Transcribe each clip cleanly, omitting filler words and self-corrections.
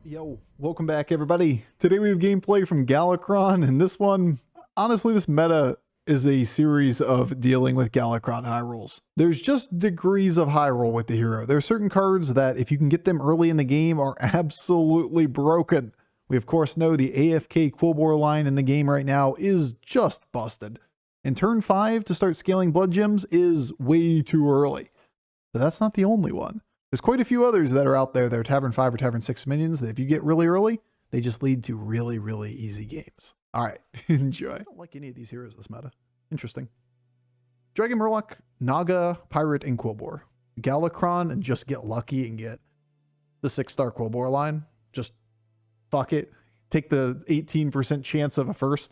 Yo, welcome back everybody. Today we have gameplay from Galakrond, and this one, honestly, this meta is a series of dealing with Galakrond high rolls. There's just degrees of high roll with the hero. There are certain cards that if you can get them early in the game are absolutely broken. We of course know the AFK Quillboar line in the game right now is just busted. And turn 5 to start scaling blood gems is way too early. But that's not the only one. There's quite a few others that are out there that are Tavern 5 or Tavern 6 minions that if you get really early, they just lead to really, really easy games. All right, enjoy. I don't like any of these heroes this meta. Interesting. Dragon Murloc, Naga, Pirate, and Quillboar. Galakrond and just get lucky and get the 6-star Quillboar line. Just fuck it. Take the 18% chance of a first.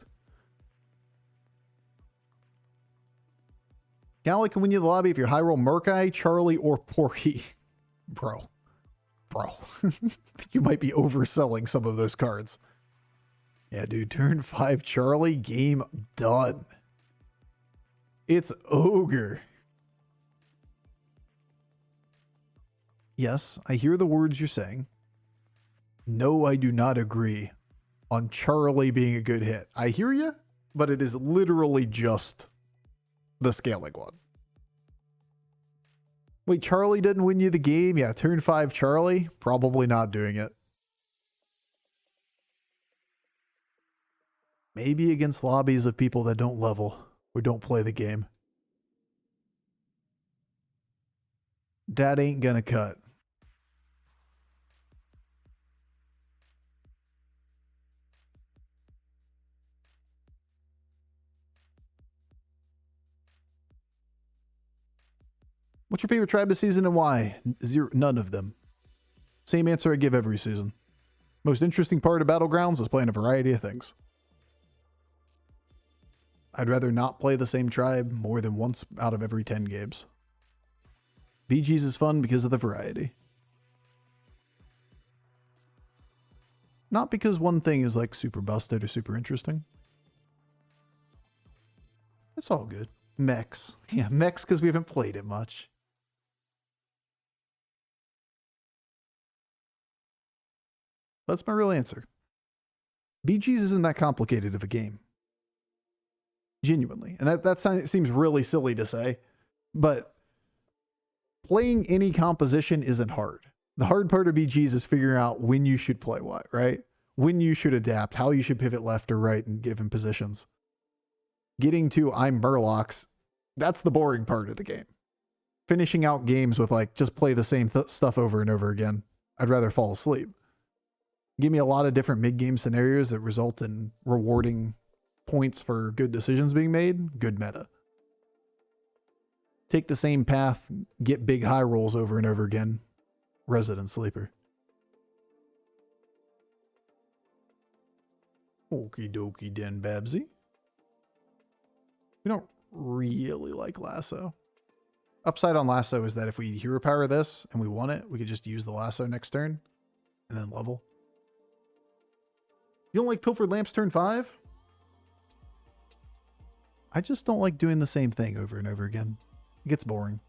Gala can win you the lobby if you're high roll Murkai, Charlie, or Porky. Bro. You might be overselling some of those cards. Yeah, dude, turn 5 Charlie, game done. It's Ogre. Yes, I hear the words you're saying. No, I do not agree on Charlie being a good hit. I hear you, but it is literally just the scaling one. Wait, Charlie didn't win you the game? Yeah, turn 5 Charlie, probably not doing it. Maybe against lobbies of people that don't level or don't play the game. That ain't gonna cut. What's your favorite tribe this season and why? None of them. Same answer I give every season. Most interesting part of Battlegrounds is playing a variety of things. I'd rather not play the same tribe more than once out of every 10 games. VGs is fun because of the variety. Not because one thing is like super busted or super interesting. It's all good. Mechs. Yeah, mechs because we haven't played it much. That's my real answer. BGs isn't that complicated of a game. Genuinely. And that seems really silly to say, but playing any composition isn't hard. The hard part of BGs is figuring out when you should play what, right? When you should adapt, how you should pivot left or right in given positions. Getting to I'm Murlocs, that's the boring part of the game. Finishing out games with like, just play the same stuff over and over again. I'd rather fall asleep. Give me a lot of different mid-game scenarios that result in rewarding points for good decisions being made. Good meta. Take the same path, get big high rolls over and over again. Resident Sleeper. Okie dokie den Babsy. We don't really like Lasso. Upside on Lasso is that if we hero power this and we want it, we could just use the Lasso next turn and then level. You don't like Pilfered Lamps turn 5? I just don't like doing the same thing over and over again. It gets boring.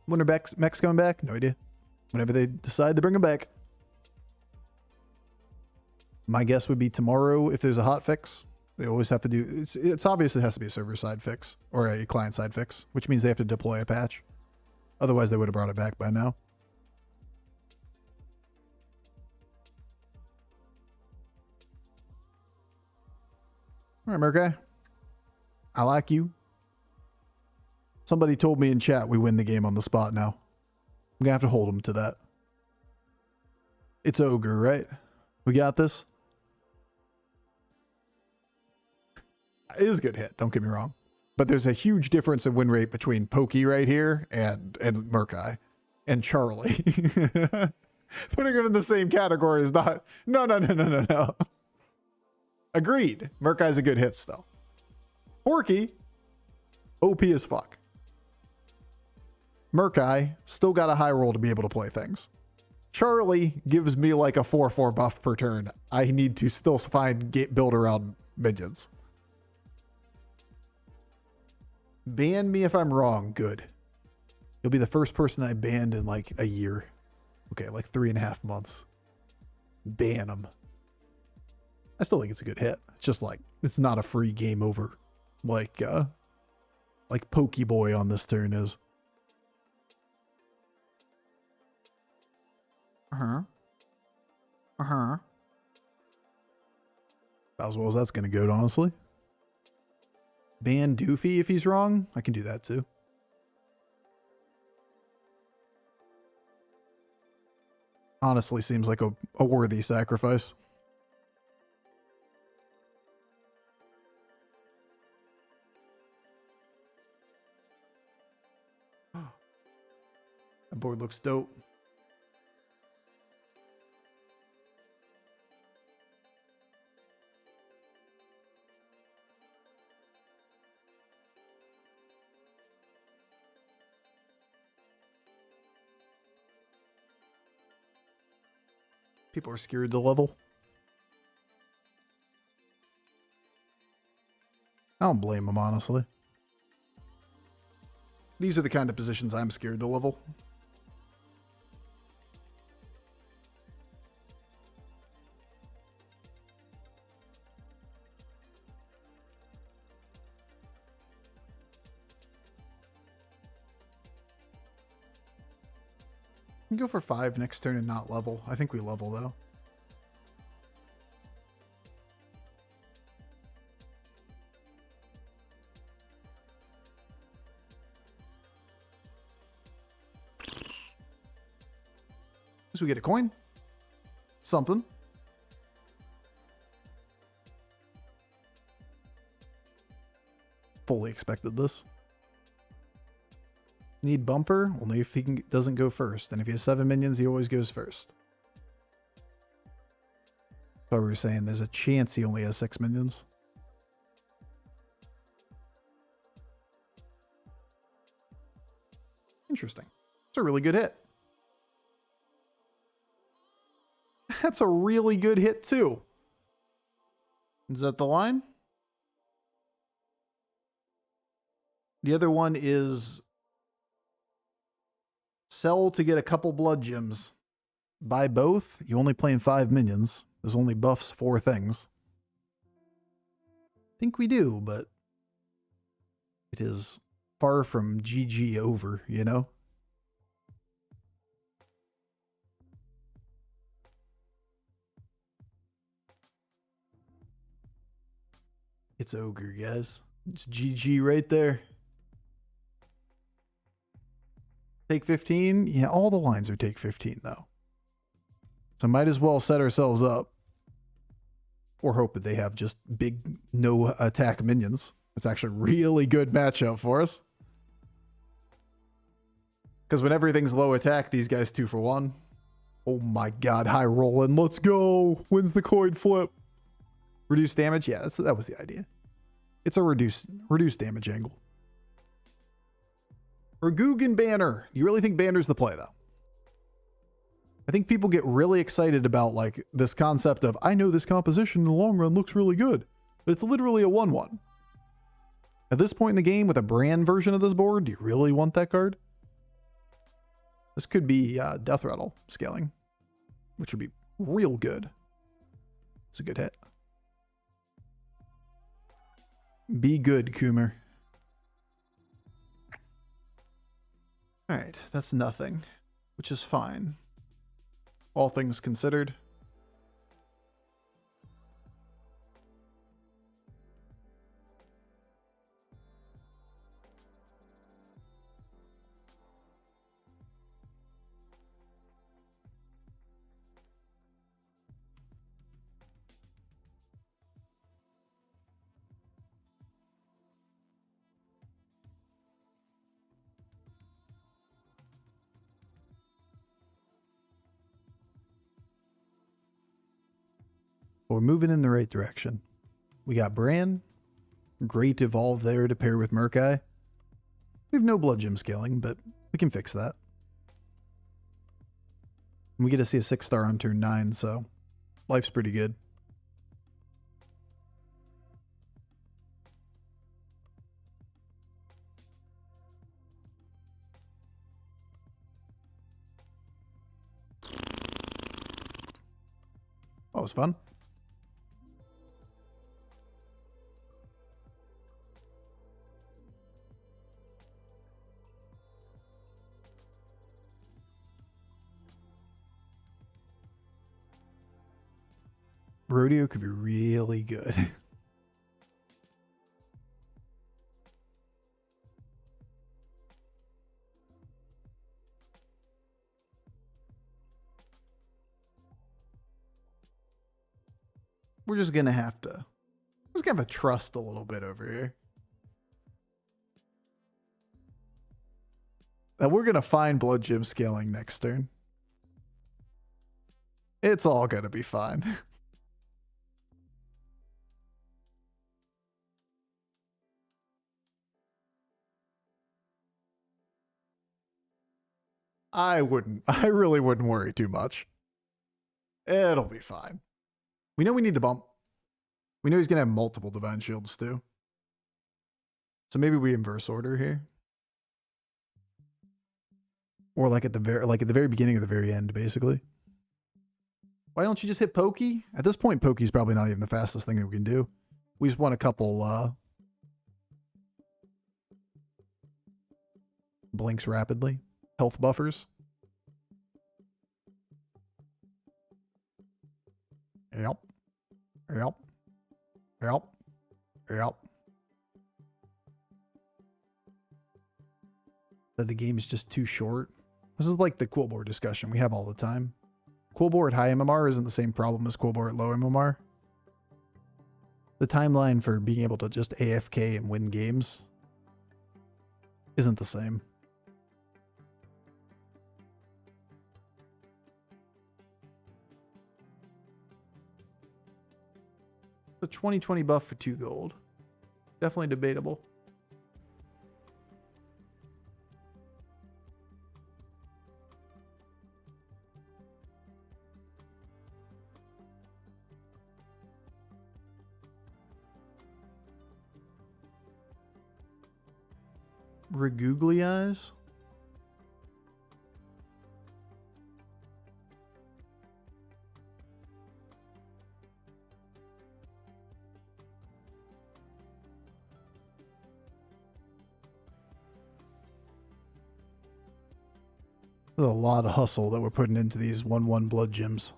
When are mechs coming back? No idea. Whenever they decide to bring them back. My guess would be tomorrow if there's a hot fix. They always have to do... It's obviously has to be a server-side fix. Or a client-side fix. Which means they have to deploy a patch. Otherwise they would have brought it back by now. All right, Murkai. I like you. Somebody told me in chat we win the game on the spot now. I'm going to have to hold them to that. It's Ogre, right? We got this? It is a good hit, don't get me wrong. But there's a huge difference in win rate between Pokey right here and Murkai and Charlie. Putting them in the same category is not... No. Agreed. Murkai's a good hit still. Porky, OP as fuck. Murkai still got a high roll to be able to play things. Charlie gives me like a 4/4 buff per turn. I need to still find build around minions. Ban me if I'm wrong. Good. You'll be the first person I banned in like a year. Okay, like 3.5 months. Ban him. I still think it's a good hit. It's just like, it's not a free game over like Pokeboy on this turn is. About as well as that's going to go, honestly. Ban Doofy if he's wrong. I can do that too. Honestly, seems like a worthy sacrifice. That board looks dope. People are scared to level. I don't blame them, honestly. These are the kind of positions I'm scared to level. We can go for 5 next turn and not level. I think we level though. So we get a coin. Something. Fully expected this. Need bumper? Only if he doesn't go first. And if he has 7 minions, he always goes first. So we were saying there's a chance he only has 6 minions. Interesting. It's a really good hit. That's a really good hit too. Is that the line? The other one is sell to get a couple blood gems. Buy both. You only playing 5 minions. There's only buffs 4 things. I think we do, but it is far from GG over, you know? It's ogre, guys. It's GG right there. Take 15? Yeah, all the lines are take 15, though. So might as well set ourselves up. Or hope that they have just big no attack minions. It's actually a really good matchup for us. Because when everything's low attack, these guys 2 for 1. Oh my god, high rolling. Let's go. Wins the coin flip. Reduce damage? Yeah, that was the idea. It's a reduced damage angle. Ragugan Banner. You really think Banner's the play, though? I think people get really excited about like this concept of, I know this composition in the long run looks really good, but it's literally a 1/1. At this point in the game with a brand version of this board, do you really want that card? This could be Death Rattle scaling, which would be real good. It's a good hit. Be good, Coomer. Alright, that's nothing, which is fine. All things considered. We're moving in the right direction. We got Bran. Great evolve there to pair with Murkai. We have no blood gem scaling, but we can fix that. We get to see a 6-star on turn 9, so life's pretty good. was fun. Rodeo could be really good. We're just gonna have to trust a little bit over here. And we're gonna find Blood Gym scaling next turn. It's all gonna be fine. I really wouldn't worry too much. It'll be fine. We know we need to bump. We know he's going to have multiple Divine Shields too. So maybe we inverse order here. Or like at the very beginning or the very end, basically. Why don't you just hit Pokey? At this point, Pokey's probably not even the fastest thing that we can do. We just want a couple blinks rapidly. Health buffers. Yep. Yep. Yep. Yep. That the game is just too short. This is like the Quillboar discussion we have all the time. Quillboar at high MMR isn't the same problem as Quillboar at low MMR. The timeline for being able to just AFK and win games isn't the same. The 2020 buff for 2 gold. Definitely debatable. Regoogly eyes? There's a lot of hustle that we're putting into these 1/1 blood gems.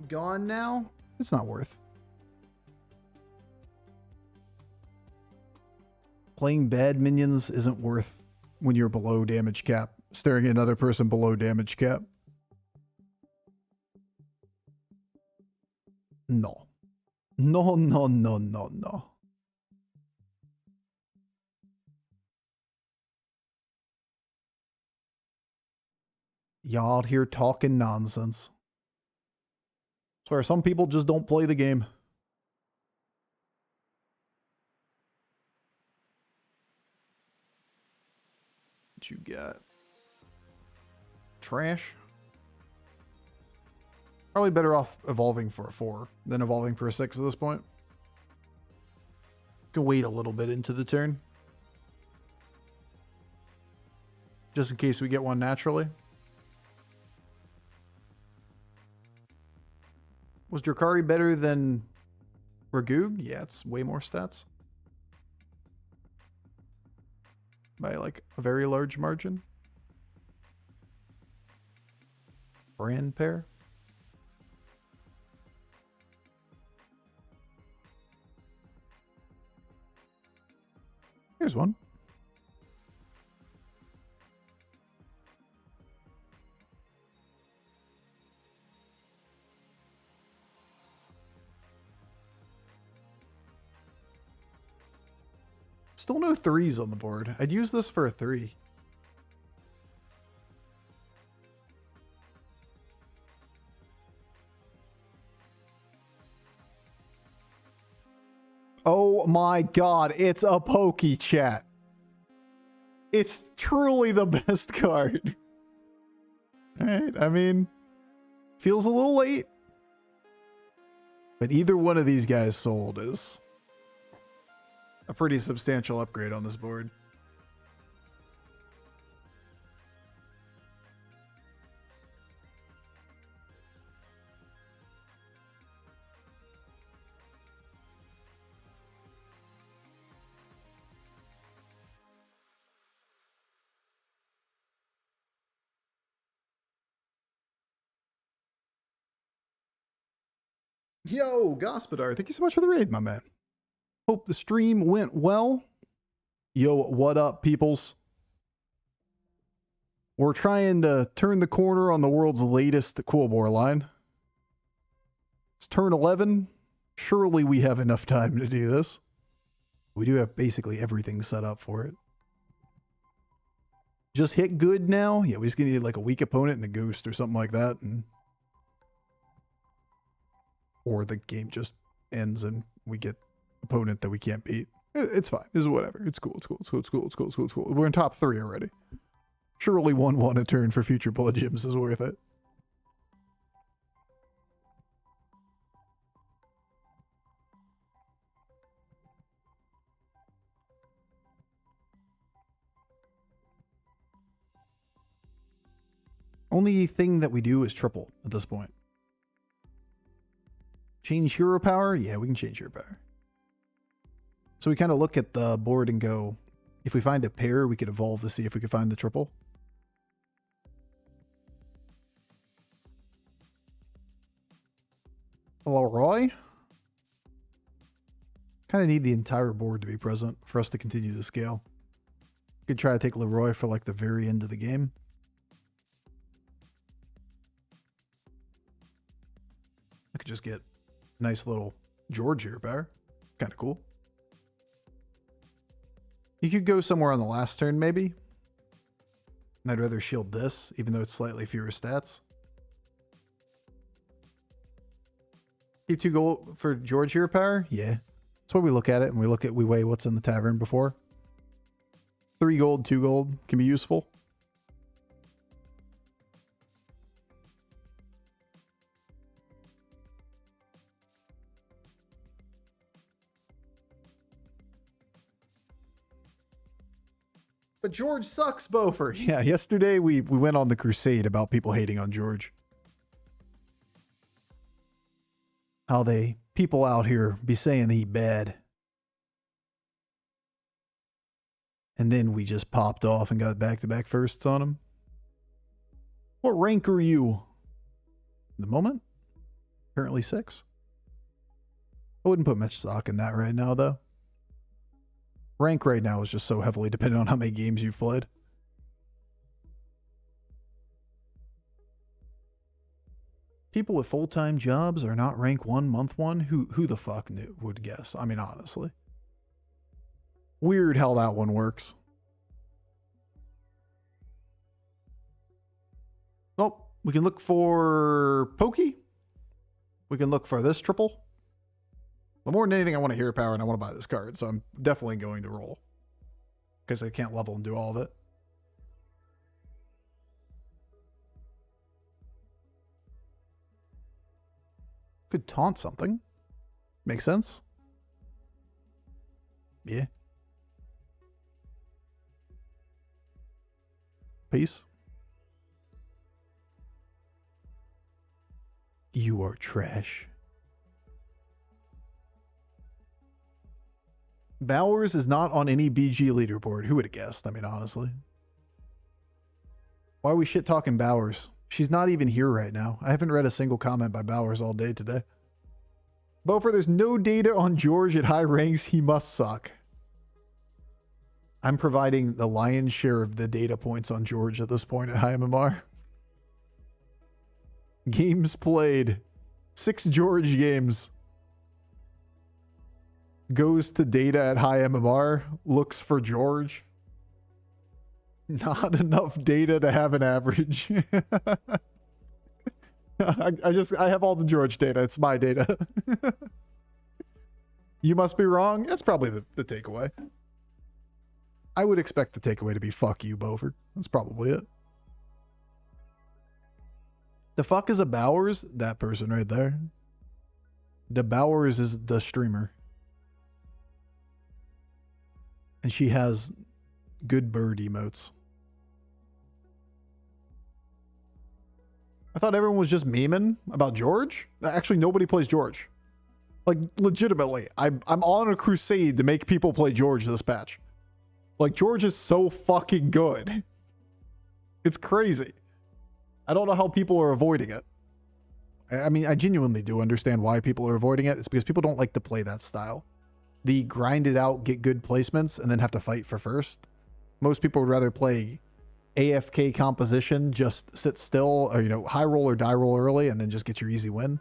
Gone now? It's not worth. Playing bad minions isn't worth when you're below damage cap. Staring at another person below damage cap. No. No, no, no, no, no. Y'all out here talking nonsense. Swear, some people just don't play the game. What you got? Trash? Probably better off evolving for a 4 than evolving for a 6 at this point. Can wait a little bit into the turn. Just in case we get one naturally. Was Drakari better than Ragoog? Yeah, it's way more stats. By like a very large margin. Brand pair. Here's one. Still no 3s on the board. I'd use this for a 3. Oh my god, it's a Pokey chat. It's truly the best card. Alright, I mean, feels a little late. But either one of these guys sold is a pretty substantial upgrade on this board. Yo, Gospodar, thank you so much for the raid, my man. Hope the stream went well. Yo, what up, peoples? We're trying to turn the corner on the world's latest Quillboar line. It's turn 11. Surely we have enough time to do this. We do have basically everything set up for it. Just hit good now? Yeah, we just need like a weak opponent and a ghost or something like that. Or the game just ends and we get opponent that we can't beat. It's fine. It's whatever. It's cool. It's cool. It's cool. It's cool. It's cool. It's cool. It's cool. We're in top 3 already. Surely 1-1 a turn for future blood gems is worth it. Only thing that we do is triple at this point. Change hero power? Yeah, we can change hero power. So we kind of look at the board and go, if we find a pair, we could evolve to see if we could find the triple. Hello, Roy. Kind of need the entire board to be present for us to continue the scale. Could try to take Leroy for like the very end of the game. I could just get nice little George here, power. Kind of cool. You could go somewhere on the last turn, maybe. And I'd rather shield this, even though it's slightly fewer stats. Keep 2 gold for George hero power? Yeah. That's why we look at it and we weigh what's in the tavern before. 3 gold, 2 gold can be useful. But George sucks, Bofur. Yeah, yesterday we went on the crusade about people hating on George. How people out here be saying he bad. And then we just popped off and got back-to-back firsts on him. What rank are you? At the moment? Currently 6. I wouldn't put much stock in that right now, though. Rank right now is just so heavily dependent on how many games you've played. People with full-time jobs are not rank 1, month 1? Who the fuck would guess? I mean, honestly. Weird how that one works. Oh, we can look for Pokey. We can look for this triple. But more than anything, I want to hero power and I want to buy this card, so I'm definitely going to roll. Because I can't level and do all of it. Could taunt something. Makes sense. Yeah. Peace. You are trash. Bowers is not on any BG leaderboard. Who would have guessed? I mean, honestly. Why are we shit talking Bowers? She's not even here right now. I haven't read a single comment by Bowers all day today. Bofur, there's no data on George at high ranks. He must suck. I'm providing the lion's share of the data points on George at this point at high MMR. Games played. 6 George games. Goes to data at high MMR. Looks for George. Not enough data to have an average. I have all the George data. It's my data. You must be wrong. That's probably the takeaway. I would expect the takeaway to be fuck you, Bofur. That's probably it. The fuck is a Bowers? That person right there. The Bowers is the streamer. And she has good bird emotes. I thought everyone was just memeing about George. Actually, nobody plays George. Like, legitimately, I'm on a crusade to make people play George this patch. Like, George is so fucking good. It's crazy. I don't know how people are avoiding it. I mean, I genuinely do understand why people are avoiding it. It's because people don't like to play that style. The grind it out, get good placements, and then have to fight for first. Most people would rather play AFK composition, just sit still, or, you know, high roll or die roll early, and then just get your easy win.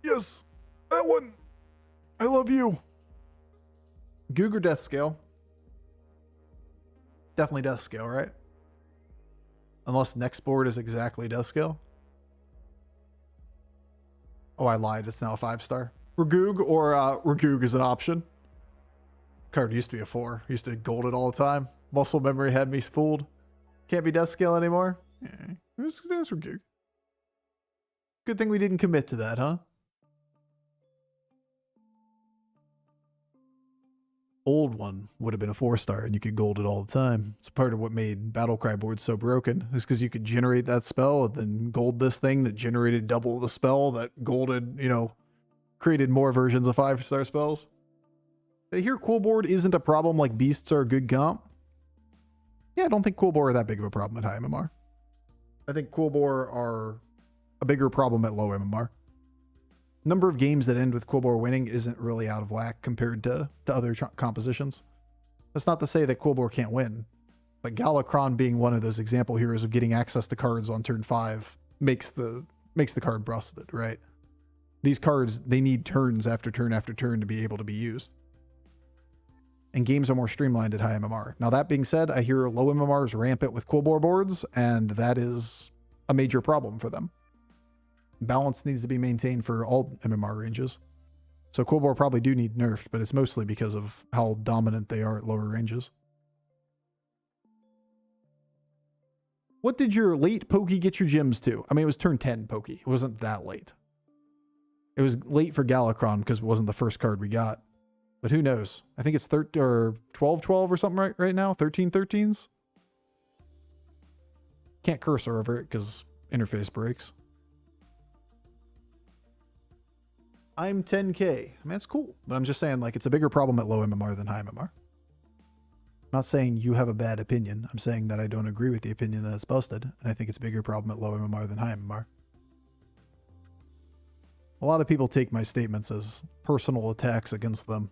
Yes, that one. I love you. Goog or death scale? Definitely death scale, right? Unless next board is exactly death scale. Oh, I lied. It's now a 5-star. Ragoog or Ragoog is an option. Card used to be a 4. Used to gold it all the time. Muscle memory had me fooled. Can't be death scale anymore. Yeah, that's Ragoog. Good thing we didn't commit to that, huh? Old one would have been a 4-star and you could gold it all the time. It's part of what made Battlecry boards so broken, is because you could generate that spell and then gold this thing that generated double the spell that golded, you know, created more versions of 5-star spells. I hear Quillboar isn't a problem, like beasts are a good comp. Yeah, I don't think Quillboar are that big of a problem at high MMR. I think Quillboar are a bigger problem at low MMR. Number of games that end with Quillboar winning isn't really out of whack compared to other compositions. That's not to say that Quillboar can't win, but Galakrond being one of those example heroes of getting access to cards on turn 5 makes the card busted, right? These cards, they need turns after turn after turn to be able to be used. And games are more streamlined at high MMR. Now that being said, I hear low MMR is rampant with Quillboar boards, and that is a major problem for them. Balance needs to be maintained for all MMR ranges. So Quillboar probably do need nerfed, but it's mostly because of how dominant they are at lower ranges. What did your late pokey get your gems to? I mean, it was turn 10 pokey. It wasn't that late. It was late for Galakrond because it wasn't the first card we got. But who knows? I think it's 13 or 12-12 or something right now. 13-13s. Can't cursor over it because interface breaks. I'm 10k. I mean, that's cool. But I'm just saying, like, it's a bigger problem at low MMR than high MMR. I'm not saying you have a bad opinion. I'm saying that I don't agree with the opinion that it's busted. And I think it's a bigger problem at low MMR than high MMR. A lot of people take my statements as personal attacks against them.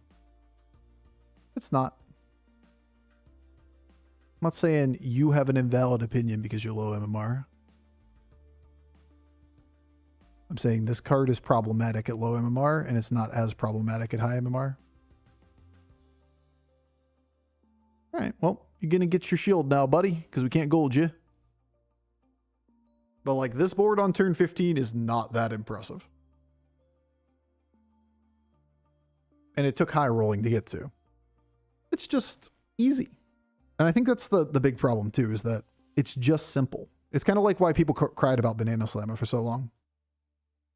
It's not. I'm not saying you have an invalid opinion because you're low MMR. I'm saying this card is problematic at low MMR, and it's not as problematic at high MMR. All right, well, you're going to get your shield now, buddy, because we can't gold you. But, like, this board on turn 15 is not that impressive. And it took high rolling to get to. It's just easy. And I think that's the big problem, too, is that it's just simple. It's kind of like why people cried about Banana Slammer for so long.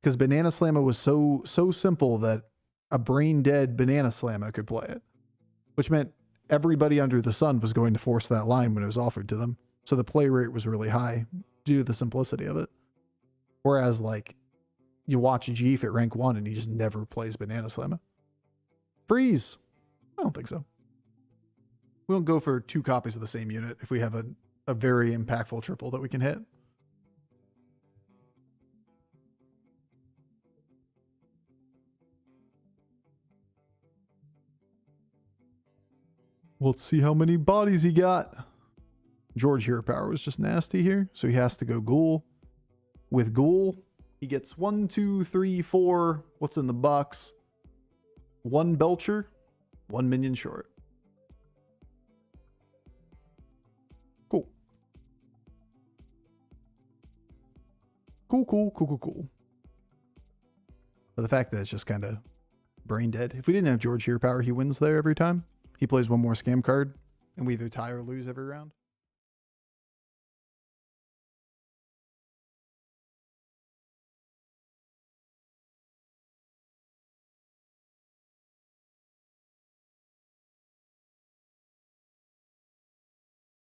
Because Banana Slammer was so simple that a brain-dead Banana Slammer could play it. Which meant everybody under the sun was going to force that line when it was offered to them. So the play rate was really high due to the simplicity of it. Whereas, like, you watch Jeef at rank 1 and he just never plays Banana Slammer. Freeze! I don't think so. We don't go for 2 copies of the same unit if we have a very impactful triple that we can hit. Let's see how many bodies he got. George Hero Power was just nasty here, so he has to go Ghoul. With Ghoul, he gets 1, 2, 3, 4. What's in the box? 1 Belcher, 1 minion short. Cool. Cool. But the fact that it's just kind of brain dead. If we didn't have George Hero Power, he wins there every time. He plays 1 more scam card, and we either tie or lose every round.